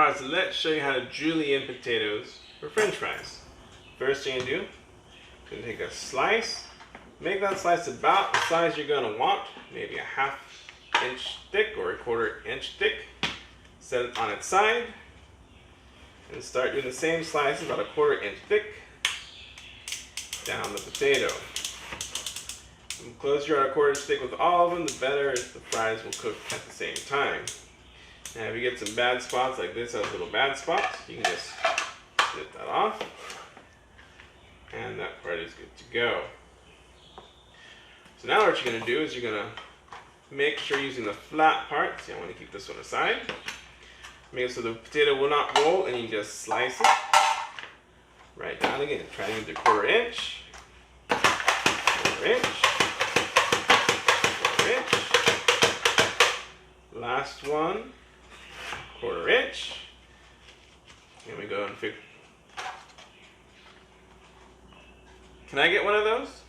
Alright, so let's show you how to julienne potatoes for french fries. First thing you do, you're going to take a slice, make that slice about the size you're going to want, maybe a 1/2 inch thick or a 1/4 inch thick. Set it on its side and start doing the same slice about a 1/4 inch thick down the potato. The closer you're at a 1/4 inch thick with all of them, the better the fries will cook at the same time. Now if you get some bad spots like this has little bad spots, you can just snip that off and that part is good to go. So now what you're going to do is you're going to make sure using the flat part, see I want to keep this one aside, make it so the potato will not roll and you just slice it right down again, trying to get to 1/4 inch, 1/4 inch, 1/4 inch, last one, 1/4 inch, and we go and fix. Can I get one of those?